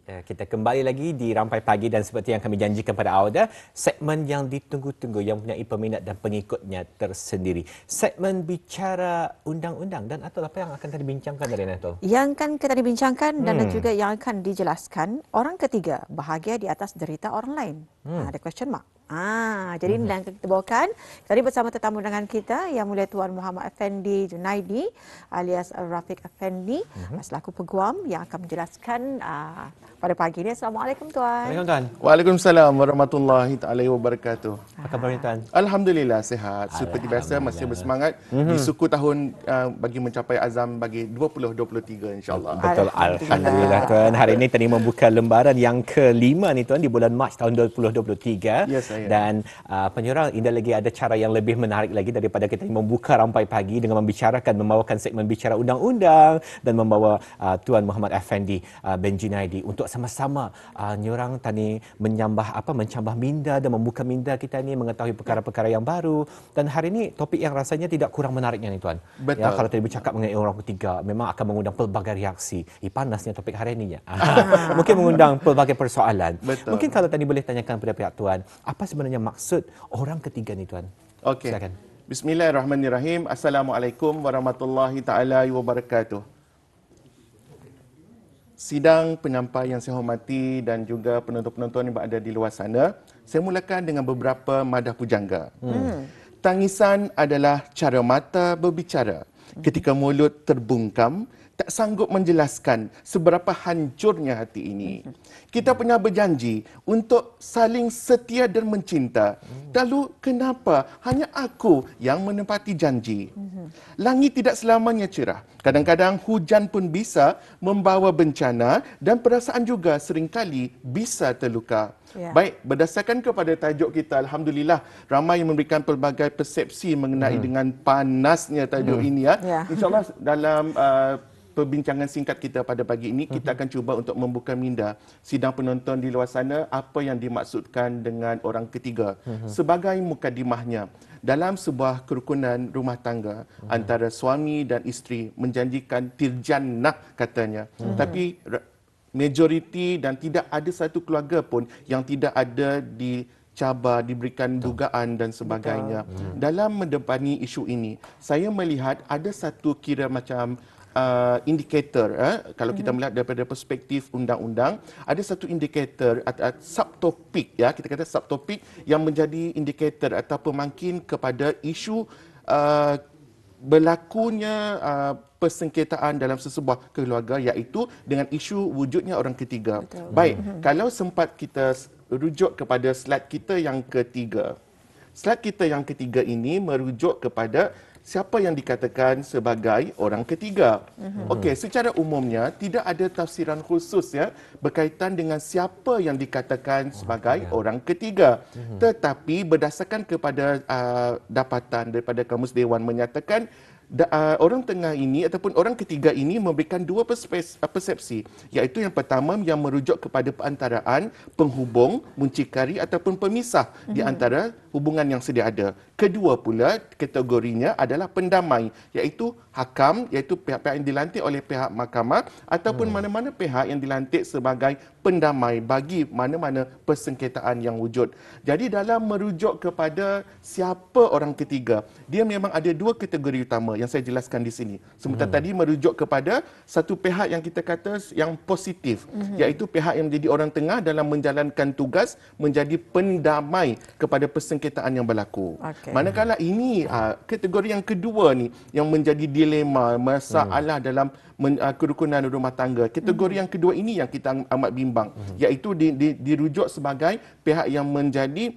Ya, kita kembali lagi di Rampai Pagi dan seperti yang kami janjikan pada awal dah, segmen yang ditunggu-tunggu yang mempunyai peminat dan pengikutnya tersendiri. Segmen bicara undang-undang dan atau apa yang akan tadi bincangkan dari Nato? Yang kan kita dibincangkan dan juga yang akan dijelaskan, orang ketiga bahagia di atas derita orang lain. Ada question mark. Jadi ini yang kita bawakan. Tadi bersama tetamu undangan kita yang mulia Tuan Muhammad Effendi Junaidi alias Rafiq Effendi selaku peguam yang akan menjelaskan pada pagi ini. Assalamualaikum Tuan. Assalamualaikum Tuan. Waalaikumsalam warahmatullahi taala wabarakatuh. Apa kabarnya Tuan? Alhamdulillah sihat. Seperti biasa masih bersemangat di suku tahun bagi mencapai azam bagi 2023 insya-Allah. Betul, Alhamdulillah Tuan. Hari ini tadi membuka lembaran yang kelima ni Tuan di bulan Mac tahun 2023. Ya, saya. Dan penyurang indah lagi ada cara yang lebih menarik lagi daripada kita membuka Rampai Pagi dengan membawakan segmen bicara undang-undang dan membawa Tuan Muhammad Effendi bin Junaidi untuk sama-sama nyurang tadi mencambah minda dan membuka minda kita ni mengetahui perkara-perkara yang baru. Dan hari ini topik yang rasanya tidak kurang menariknya ni Tuan. Betul. Ya, kalau tadi bercakap mengenai orang ketiga memang akan mengundang pelbagai reaksi. Panasnya topik hari ini ya. Mungkin mengundang pelbagai persoalan. Betul. Mungkin kalau tadi boleh tanyakan kepada pihak Tuan, apa sebenarnya maksud orang ketiga ni Tuan? Okey. Silakan. Bismillahirrahmanirrahim. Assalamualaikum warahmatullahi taala wabarakatuh. Sidang penyampai yang saya hormati dan juga penonton-penonton yang berada di luar sana, saya mulakan dengan beberapa madah pujangga. Tangisan adalah cara mata berbicara. Ketika mulut terbungkam, tak sanggup menjelaskan seberapa hancurnya hati ini. Kita pernah berjanji untuk saling setia dan mencinta. Lalu kenapa hanya aku yang menepati janji? Langit tidak selamanya cerah. Kadang-kadang hujan pun bisa membawa bencana dan perasaan juga seringkali bisa terluka. Ya. Baik, berdasarkan kepada tajuk kita, Alhamdulillah, ramai yang memberikan pelbagai persepsi mengenai dengan panasnya tajuk ini. Ya. InsyaAllah dalam perbincangan singkat kita pada pagi ini, kita akan cuba untuk membuka minda sidang penonton di luar sana apa yang dimaksudkan dengan orang ketiga. Sebagai mukadimahnya, dalam sebuah kerukunan rumah tangga antara suami dan isteri menjanjikan tirjannah katanya. Tapi majoriti dan tidak ada satu keluarga pun yang tidak ada dicabar, diberikan dugaan dan sebagainya. Dalam mendepani isu ini, saya melihat ada satu kira macam indikator, kalau kita melihat daripada perspektif undang-undang, ada satu indikator atau subtopik, ya, kita kata subtopik yang menjadi indikator atau pemangkin kepada isu berlakunya persengketaan dalam sesebuah keluarga, iaitu dengan isu wujudnya orang ketiga. Betul. Baik, kalau sempat kita rujuk kepada slide kita yang ketiga. Slide kita yang ketiga ini merujuk kepada siapa yang dikatakan sebagai orang ketiga. Okey, secara umumnya tidak ada tafsiran khusus ya berkaitan dengan siapa yang dikatakan sebagai orang ketiga. Tetapi berdasarkan kepada dapatan daripada Kamus Dewan menyatakan orang tengah ini ataupun orang ketiga ini memberikan dua persepsi, iaitu yang pertama yang merujuk kepada perantaraan, penghubung, muncikari ataupun pemisah di antara hubungan yang sedia ada. Kedua pula kategorinya adalah pendamai, iaitu hakam, iaitu pihak-pihak yang dilantik oleh pihak mahkamah ataupun mana-mana pihak yang dilantik sebagai pendamai bagi mana-mana persengketaan yang wujud. Jadi dalam merujuk kepada siapa orang ketiga, dia memang ada dua kategori utama yang saya jelaskan di sini. Sementara tadi merujuk kepada satu pihak yang kita kata yang positif, iaitu pihak yang menjadi orang tengah dalam menjalankan tugas menjadi pendamai kepada persengketaan yang berlaku. Okey. Manakala ini kategori yang kedua ni yang menjadi dilema, masalah dalam kerukunan rumah tangga. Kategori yang kedua ini yang kita amat bimbang, iaitu dirujuk sebagai pihak yang menjadi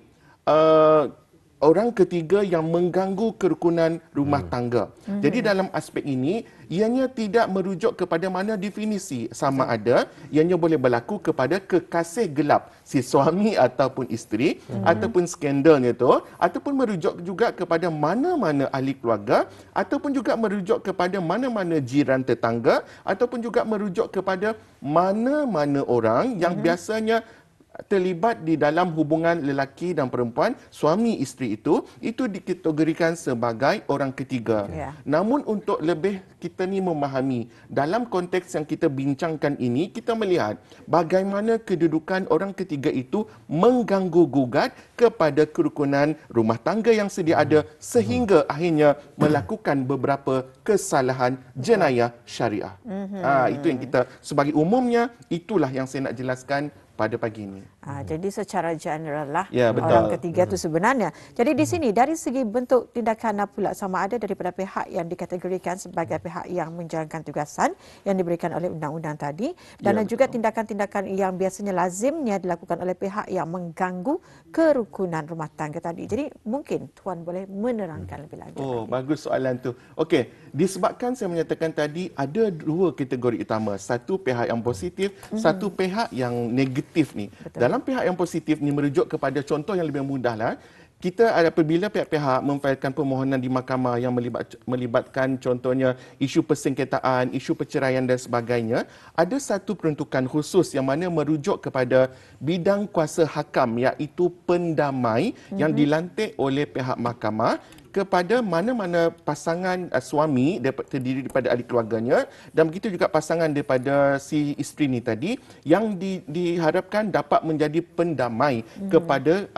orang ketiga yang mengganggu kerukunan rumah tangga. Jadi dalam aspek ini, ianya tidak merujuk kepada mana definisi, sama ada ianya boleh berlaku kepada kekasih gelap si suami ataupun isteri, ataupun skandalnya tu, ataupun merujuk juga kepada mana-mana ahli keluarga, ataupun juga merujuk kepada mana-mana jiran tetangga, ataupun juga merujuk kepada mana-mana orang yang biasanya terlibat di dalam hubungan lelaki dan perempuan, suami isteri itu dikategorikan sebagai orang ketiga. Ya. Namun untuk lebih kita ni memahami, dalam konteks yang kita bincangkan ini, kita melihat bagaimana kedudukan orang ketiga itu mengganggu gugat kepada kerukunan rumah tangga yang sedia ada sehingga akhirnya melakukan beberapa kesalahan jenayah syariah. Itu yang kita sebagai umumnya, itulah yang saya nak jelaskan pada pagi ini. Jadi secara general lah Ya, betul. orang ketiga itu sebenarnya. Jadi di sini dari segi bentuk tindakan pula sama ada daripada pihak yang dikategorikan sebagai pihak yang menjalankan tugasan yang diberikan oleh undang-undang tadi dan Ya, juga tindakan-tindakan yang biasanya lazimnya dilakukan oleh pihak yang mengganggu kerukunan rumah tangga tadi. Jadi mungkin Tuan boleh menerangkan lebih lagi. Oh, bagus soalan tu. Okey, disebabkan saya menyatakan tadi ada dua kategori utama. Satu pihak yang positif, satu pihak yang negatif ni. Betul. Dalam pihak yang positif ni merujuk kepada contoh yang lebih mudahlah. Kita ada apabila pihak-pihak memfailkan permohonan di mahkamah yang melibatkan contohnya isu persengketaan, isu perceraian dan sebagainya, ada satu peruntukan khusus yang mana merujuk kepada bidang kuasa hakam iaitu pendamai yang dilantik oleh pihak mahkamah kepada mana-mana pasangan suami terdiri daripada ahli keluarganya dan begitu juga pasangan daripada si isteri ni tadi yang diharapkan dapat menjadi pendamai kepada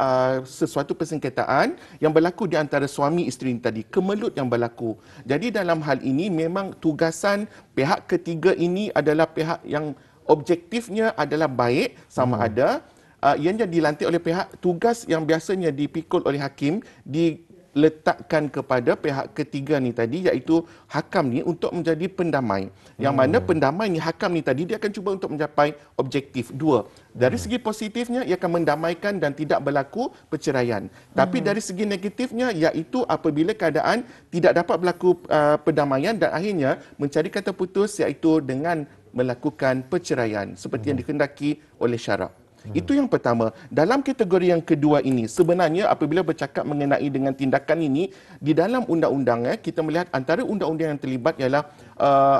sesuatu persengketaan yang berlaku di antara suami isteri ni tadi, kemelut yang berlaku. Jadi dalam hal ini memang tugasan pihak ketiga ini adalah pihak yang objektifnya adalah baik sama ada ianya dilantik oleh pihak tugas yang biasanya dipikul oleh hakim diletakkan kepada pihak ketiga ni tadi iaitu hakam ni untuk menjadi pendamai. Yang mana pendamai ni hakam ni tadi dia akan cuba untuk mencapai objektif dua. Dari segi positifnya ia akan mendamaikan dan tidak berlaku perceraian. Tapi dari segi negatifnya iaitu apabila keadaan tidak dapat berlaku perdamaian dan akhirnya mencari kata putus iaitu dengan melakukan perceraian seperti yang dikehendaki oleh syarak. Itu yang pertama. Dalam kategori yang kedua ini, sebenarnya apabila bercakap mengenai dengan tindakan ini, di dalam undang-undang kita melihat antara undang-undang yang terlibat ialah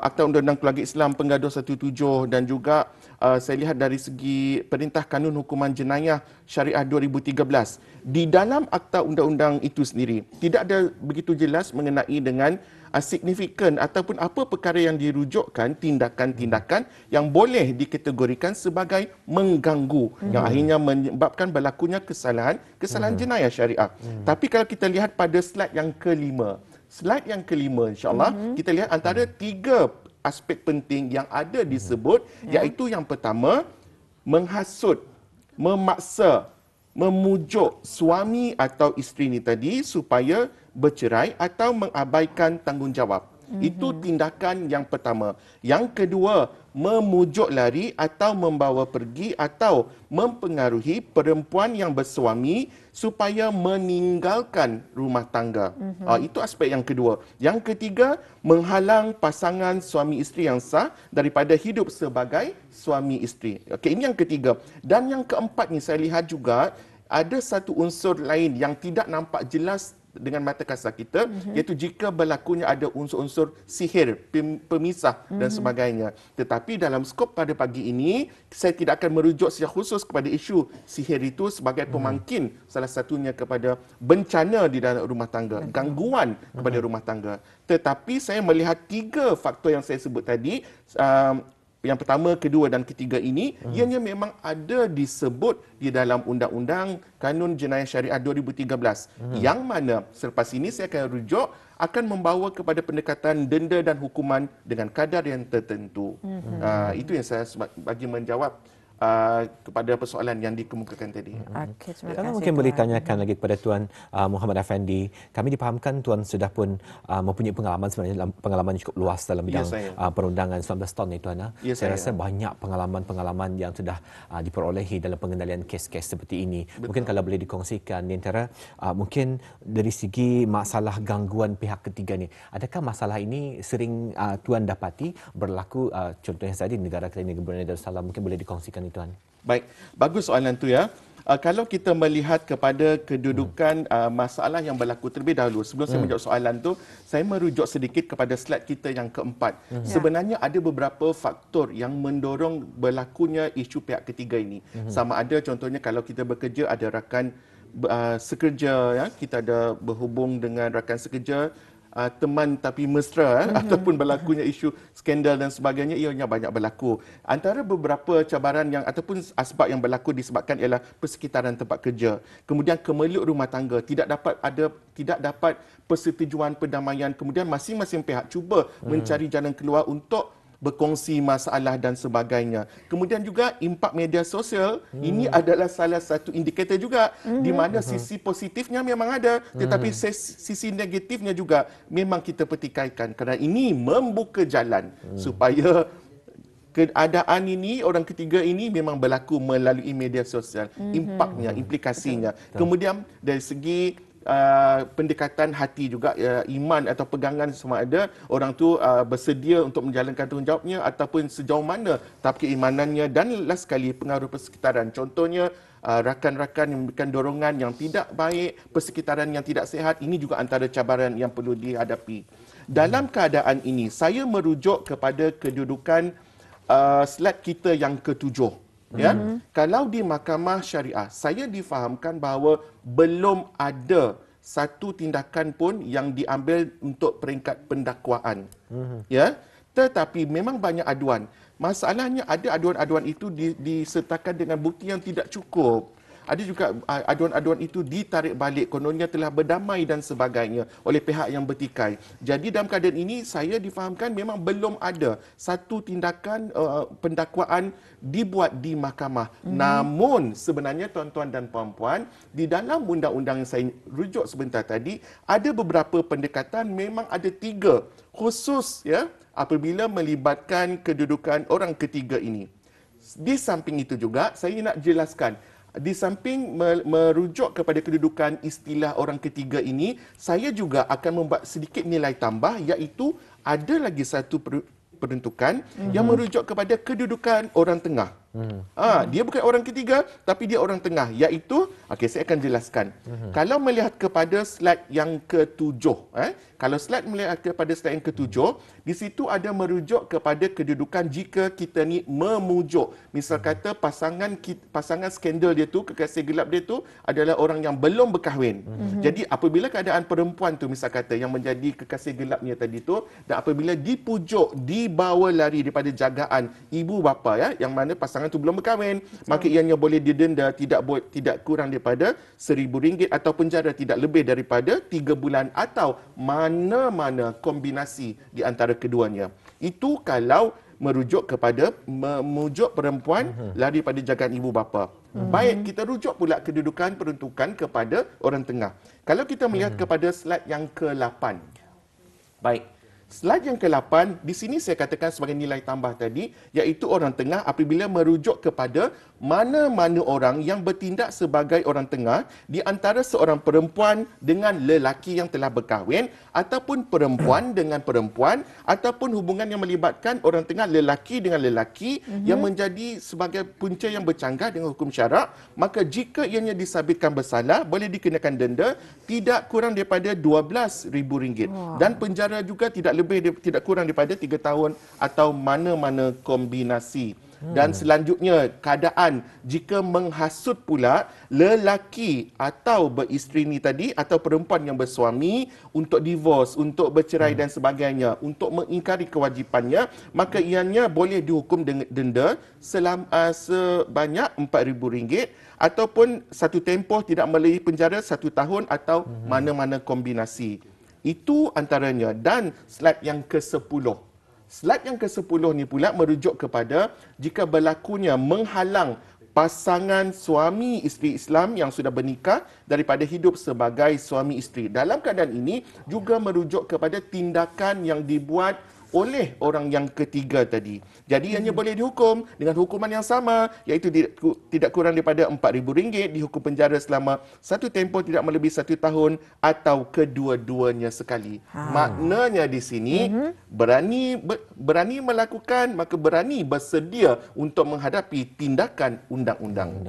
Akta Undang-Undang Keluarga Islam Penggaduh 17 dan juga saya lihat dari segi Perintah Kanun Hukuman Jenayah Syariah 2013. Di dalam Akta Undang-Undang itu sendiri, tidak ada begitu jelas mengenai dengan signifikan ataupun apa perkara yang dirujukkan tindakan-tindakan yang boleh dikategorikan sebagai mengganggu yang akhirnya menyebabkan berlakunya kesalahan jenayah syariah. Tapi kalau kita lihat pada slide yang kelima, insya-Allah kita lihat antara tiga aspek penting yang ada disebut iaitu yang pertama menghasut, memaksa, memujuk suami atau isteri ni tadi supaya bercerai atau mengabaikan tanggungjawab. Itu tindakan yang pertama. Yang kedua, memujuk lari atau membawa pergi atau mempengaruhi perempuan yang bersuami supaya meninggalkan rumah tangga. Itu aspek yang kedua. Yang ketiga, menghalang pasangan suami isteri yang sah daripada hidup sebagai suami isteri. Okey, ini yang ketiga. Dan yang keempat ni saya lihat juga ada satu unsur lain yang tidak nampak jelas dengan mata kasar kita, iaitu jika berlakunya ada unsur-unsur sihir, pemisah dan sebagainya. Tetapi dalam skop pada pagi ini, saya tidak akan merujuk secara khusus kepada isu sihir itu sebagai pemangkin salah satunya kepada bencana di dalam rumah tangga, gangguan kepada rumah tangga. Tetapi saya melihat tiga faktor yang saya sebut tadi, yang pertama, kedua dan ketiga ini ianya memang ada disebut di dalam Undang-Undang Kanun Jenayah Syariah 2013 yang mana selepas ini saya akan rujuk akan membawa kepada pendekatan denda dan hukuman dengan kadar yang tertentu. Itu yang saya bagi menjawab kepada persoalan yang dikemukakan tadi. Okey, terima Kalau kasih. mungkin boleh Tuan. tanyakan lagi kepada Tuan Muhammad Effendi. Kami dipahamkan Tuan sudah pun mempunyai pengalaman sebenarnya pengalaman cukup luas dalam bidang perundangan 19 tahun ni Tuan. Saya rasa banyak pengalaman-pengalaman yang sudah diperolehi dalam pengendalian kes-kes seperti ini. Mungkin kalau boleh dikongsikan di antara mungkin dari segi masalah gangguan pihak ketiga ni. Adakah masalah ini sering Tuan dapati berlaku contohnya saja di negara kita ini, Brunei Darussalam, mungkin boleh dikongsikan ni Tuan. Baik, bagus soalan tu ya. Kalau kita melihat kepada kedudukan masalah yang berlaku terlebih dahulu, sebelum saya menjawab soalan tu, saya merujuk sedikit kepada slide kita yang keempat. Sebenarnya ada beberapa faktor yang mendorong berlakunya isu pihak ketiga ini. Sama ada contohnya kalau kita bekerja ada rakan sekerja, ya, kita ada berhubung dengan rakan sekerja, teman tapi mesra, ataupun berlakunya isu skandal dan sebagainya, ianya banyak berlaku. Antara beberapa cabaran yang ataupun asbab yang berlaku disebabkan ialah persekitaran tempat kerja. Kemudian kemeluk rumah tangga, tidak dapat persetujuan perdamaian. Kemudian masing-masing pihak cuba mencari jalan keluar untuk berkongsi masalah dan sebagainya. Kemudian juga impak media sosial, ini adalah salah satu indikator juga di mana sisi positifnya memang ada, tetapi sisi negatifnya juga memang kita petikaikan, kerana ini membuka jalan supaya keadaan ini, orang ketiga ini memang berlaku melalui media sosial. Impaknya, implikasinya. Kemudian dari segi pendekatan hati juga, iman atau pegangan sama ada orang tu bersedia untuk menjalankan tanggungjawabnya ataupun sejauh mana tahap keimanannya, dan last sekali pengaruh persekitaran. Contohnya rakan-rakan yang memberikan dorongan yang tidak baik, persekitaran yang tidak sihat, ini juga antara cabaran yang perlu dihadapi. Dalam keadaan ini, saya merujuk kepada kedudukan slide kita yang ketujuh. Ya, kalau di mahkamah syariah, saya difahamkan bahawa belum ada satu tindakan pun yang diambil untuk peringkat pendakwaan. Ya, tetapi memang banyak aduan. Masalahnya ada aduan-aduan itu disertakan dengan bukti yang tidak cukup. Ada juga aduan-aduan itu ditarik balik, kononnya telah berdamai dan sebagainya oleh pihak yang bertikai. Jadi dalam keadaan ini saya difahamkan memang belum ada satu tindakan pendakwaan dibuat di mahkamah. Namun sebenarnya tuan-tuan dan puan-puan, di dalam undang-undang yang saya rujuk sebentar tadi, ada beberapa pendekatan, memang ada 3 khusus, ya, apabila melibatkan kedudukan orang ketiga ini. Di samping itu juga saya nak jelaskan, di samping merujuk kepada kedudukan istilah orang ketiga ini, saya juga akan membuat sedikit nilai tambah, iaitu ada lagi satu peruntukan yang merujuk kepada kedudukan orang tengah. Dia bukan orang ketiga, tapi dia orang tengah, iaitu, saya akan jelaskan. Kalau melihat kepada slide yang ketujuh, kalau slide melihat kepada slide yang ketujuh, di situ ada merujuk kepada kedudukan jika kita ni memujuk. Misal kata pasangan skandal dia tu, kekasih gelap dia tu adalah orang yang belum berkahwin. Jadi apabila keadaan perempuan tu, misal kata yang menjadi kekasih gelapnya tadi tu, dan apabila dipujuk, dibawa lari daripada jagaan ibu bapa, ya, yang mana pasangan tu belum berkahwin, maka ianya boleh didenda tidak kurang daripada RM1,000 atau penjara tidak lebih daripada 3 bulan atau mana-mana kombinasi di antara keduanya. Itu kalau merujuk kepada memujuk perempuan lari pada jagaan ibu bapa. Baik, kita rujuk pula kedudukan peruntukan kepada orang tengah. Kalau kita melihat kepada slide yang ke-8. Baik. Slide yang ke-8, di sini saya katakan sebagai nilai tambah tadi, iaitu orang tengah apabila merujuk kepada mana-mana orang yang bertindak sebagai orang tengah di antara seorang perempuan dengan lelaki yang telah berkahwin, ataupun perempuan dengan perempuan, ataupun hubungan yang melibatkan orang tengah lelaki dengan lelaki yang menjadi sebagai punca yang bercanggah dengan hukum syarak, maka jika ianya disabitkan bersalah, boleh dikenakan denda tidak kurang daripada RM12,000 dan penjara juga tidak kurang daripada 3 tahun atau mana-mana kombinasi. Dan selanjutnya, keadaan jika menghasut pula lelaki atau beristeri ni tadi, atau perempuan yang bersuami untuk divorce, untuk bercerai dan sebagainya, untuk mengingkari kewajipannya, maka ianya boleh dihukum dengan denda sebanyak RM4,000 ataupun satu tempoh tidak melebihi penjara 1 tahun atau mana-mana kombinasi. Itu antaranya. Dan slide yang ke-10. Slide yang ke-10 ni pula merujuk kepada jika berlakunya menghalang pasangan suami isteri Islam yang sudah bernikah daripada hidup sebagai suami isteri. Dalam keadaan ini juga merujuk kepada tindakan yang dibuat oleh orang yang ketiga tadi. Jadi ianya boleh dihukum dengan hukuman yang sama, iaitu tidak kurang daripada RM4,000, dihukum penjara selama satu tempoh tidak melebihi 1 tahun atau kedua-duanya sekali. Maknanya di sini berani melakukan, maka berani bersedia untuk menghadapi tindakan undang-undang.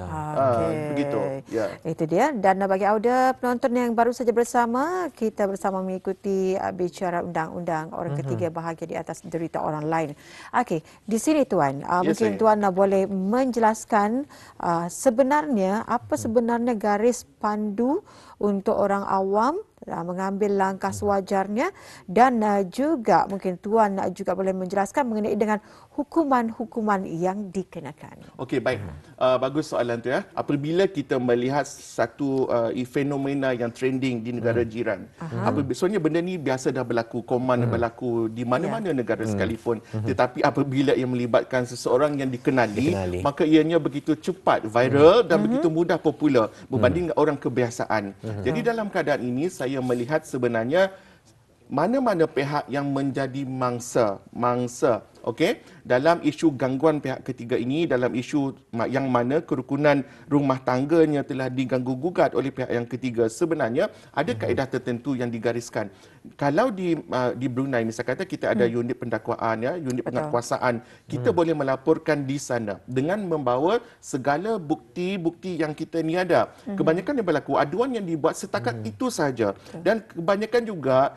Begitu. Ya. Itu dia. Dan bagi audio penonton yang baru saja bersama, kita bersama mengikuti bicara undang-undang orang ketiga bahagia di atas derita orang lain. Okey, di sini Tuan, mungkin saya. Tuan boleh menjelaskan sebenarnya apa sebenarnya garis pandu untuk orang awam mengambil langkah sewajarnya, dan juga mungkin Tuan juga boleh menjelaskan mengenai dengan hukuman-hukuman yang dikenakan. Okey, baik. Bagus soalan tu ya. Apabila kita melihat satu fenomena yang trending di negara jiran, sebenarnya benda ni biasa dah berlaku, berlaku di mana-mana negara sekalipun. Tetapi apabila ia melibatkan seseorang yang dikenali, maka ianya begitu cepat viral dan begitu mudah popular berbanding orang kebiasaan. Jadi dalam keadaan ini saya melihat sebenarnya mana-mana pihak yang menjadi mangsa, okey, dalam isu gangguan pihak ketiga ini, dalam isu yang mana kerukunan rumah tangganya telah diganggu-gugat oleh pihak yang ketiga, sebenarnya ada kaedah tertentu yang digariskan. Kalau di Brunei, misalnya kata kita ada unit pendakwaan, ya, unit penguatkuasaan, kita boleh melaporkan di sana dengan membawa segala bukti-bukti yang kita ni ada. Kebanyakan yang berlaku, aduan yang dibuat setakat itu sahaja. Dan kebanyakan juga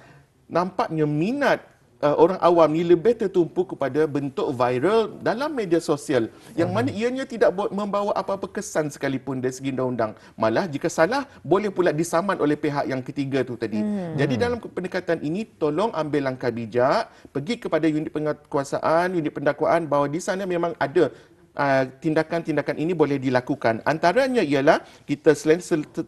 nampaknya minat orang awam ni lebih tertumpu kepada bentuk viral dalam media sosial, yang mana ianya tidak membawa apa-apa kesan sekalipun dari segi undang-undang. Malah jika salah boleh pula disaman oleh pihak yang ketiga tu tadi. Jadi dalam pendekatan ini tolong ambil langkah bijak, pergi kepada unit penguatkuasaan, unit pendakwaan, bahawa di sana memang ada tindakan-tindakan ini boleh dilakukan. Antaranya ialah kita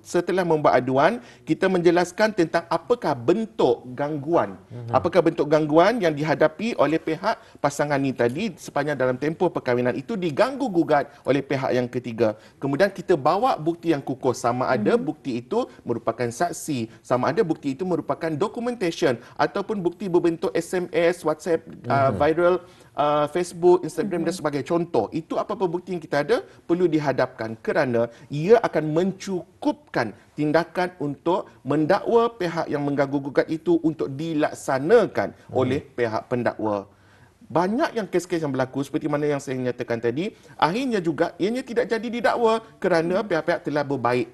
setelah membuat aduan, kita menjelaskan tentang apakah bentuk gangguan. Apakah bentuk gangguan yang dihadapi oleh pihak pasangan ini tadi sepanjang dalam tempoh perkahwinan itu diganggu-gugat oleh pihak yang ketiga. Kemudian kita bawa bukti yang kukuh, sama ada bukti itu merupakan saksi, sama ada bukti itu merupakan documentation ataupun bukti berbentuk SMS, WhatsApp, viral, Facebook, Instagram dan sebagainya. Contoh, itu apa-apa bukti yang kita ada perlu dihadapkan, kerana ia akan mencukupkan tindakan untuk mendakwa pihak yang mengganggu-gugat itu untuk dilaksanakan oleh pihak pendakwa. Banyak yang kes-kes yang berlaku seperti mana yang saya nyatakan tadi, akhirnya juga ianya tidak jadi didakwa kerana pihak-pihak telah berbaik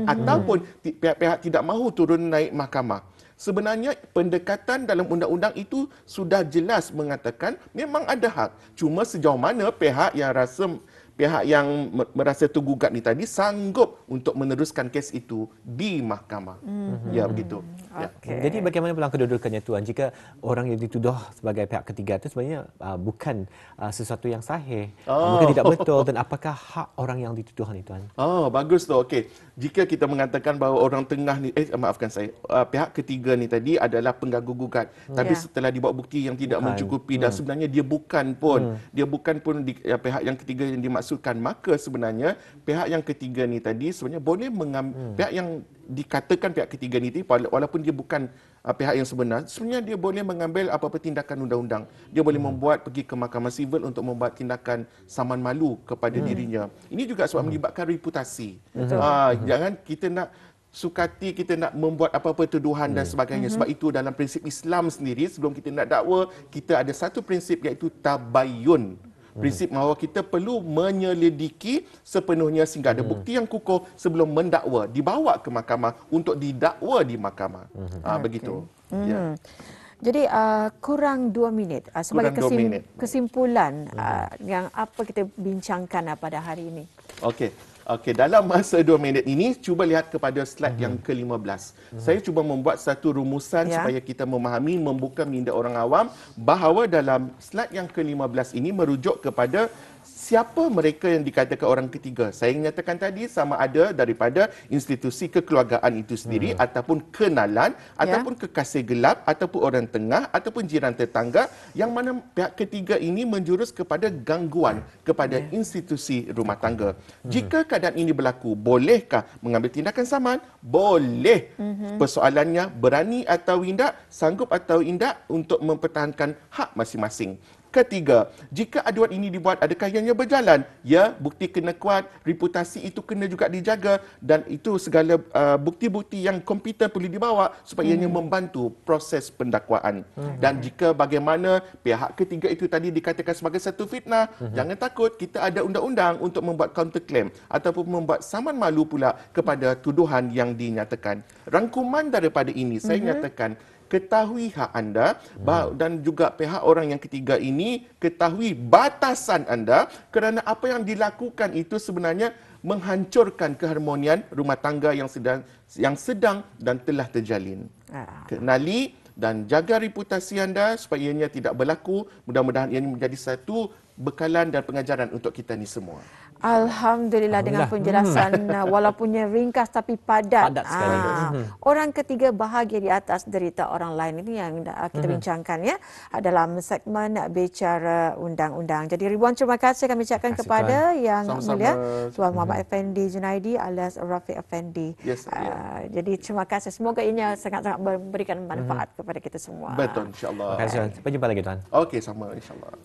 ataupun pihak-pihak tidak mahu turun naik mahkamah. Sebenarnya pendekatan dalam undang-undang itu sudah jelas mengatakan memang ada hak. Cuma sejauh mana pihak yang merasa tergugat ni tadi sanggup untuk meneruskan kes itu di mahkamah. Ya, begitu. Okay. Jadi bagaimana pula kedudukannya Tuan jika orang yang dituduh sebagai pihak ketiga itu sebenarnya bukan sesuatu yang sahih, mungkin tidak betul, dan apakah hak orang yang dituduh ni Tuan? Bagus tu. Okey. Jika kita mengatakan bahawa orang tengah ni maafkan saya, pihak ketiga ni tadi adalah pengganggu gugat, tapi setelah dibawa bukti yang tidak mencukupi dan sebenarnya dia bukan pun pihak yang ketiga yang dimaksudkan, maka sebenarnya pihak yang ketiga ni tadi sebenarnya boleh pihak yang dikatakan pihak ketiga ni walaupun dia bukan pihak yang sebenarnya dia boleh mengambil apa-apa tindakan undang-undang. Dia boleh membuat pergi ke mahkamah sivil untuk membuat tindakan saman malu kepada dirinya. Ini juga sebab melibatkan reputasi. Jangan kita nak sukati, kita nak membuat apa-apa tuduhan dan sebagainya. Sebab itu dalam prinsip Islam sendiri, sebelum kita nak dakwa, kita ada satu prinsip iaitu tabayyun. Prinsip bahawa kita perlu menyelidiki sepenuhnya sehingga ada bukti yang kukuh sebelum mendakwa, dibawa ke mahkamah untuk didakwa di mahkamah. Begitu. Ya. Jadi kurang 2 minit sebagai kesimpulan yang apa kita bincangkan pada hari ini. Okey, dalam masa 2 minit ini, cuba lihat kepada slide yang ke-15. Saya cuba membuat satu rumusan supaya kita memahami, membuka minda orang awam bahawa dalam slide yang ke-15 ini merujuk kepada Siapa mereka yang dikatakan orang ketiga? Saya nyatakan tadi sama ada daripada institusi kekeluargaan itu sendiri ataupun kenalan ataupun kekasih gelap ataupun orang tengah ataupun jiran tetangga yang mana pihak ketiga ini menjurus kepada gangguan kepada institusi rumah tangga. Jika keadaan ini berlaku, bolehkah mengambil tindakan saman? Boleh. Persoalannya berani atau tidak, sanggup atau tidak untuk mempertahankan hak masing-masing. Ketiga, jika aduan ini dibuat, adakah ianya berjalan? Ya, bukti kena kuat, reputasi itu kena juga dijaga dan itu segala bukti-bukti yang kompeten perlu dibawa supaya ianya membantu proses pendakwaan. Dan jika bagaimana pihak ketiga itu tadi dikatakan sebagai satu fitnah, jangan takut, kita ada undang-undang untuk membuat counter claim ataupun membuat saman malu pula kepada tuduhan yang dinyatakan. Rangkuman daripada ini, saya nyatakan, ketahui hak anda dan juga pihak orang yang ketiga ini ketahui batasan anda kerana apa yang dilakukan itu sebenarnya menghancurkan keharmonian rumah tangga yang sedang dan telah terjalin. Kenali dan jaga reputasi anda supaya ianya tidak berlaku. Mudah-mudahan ini menjadi satu bekalan dan pengajaran untuk kita ni semua. Alhamdulillah dengan penjelasan walaupunnya ringkas tapi padat. Padat sekali. Orang ketiga bahagia di atas derita orang lain, ini yang kita bincangkan ya dalam segmen Bicara Undang-Undang. Jadi ribuan terima kasih kami ucapkan kepada Yang Mulia Tuan Muhammad Effendi Junaidi alias Rafiq Effendi. Yes, jadi terima kasih. Semoga ini sangat-sangat memberikan manfaat kepada kita semua. Betul, insya-Allah. Terima kasih. Sampai jumpa lagi, Tuan. Okey, sama insya-Allah.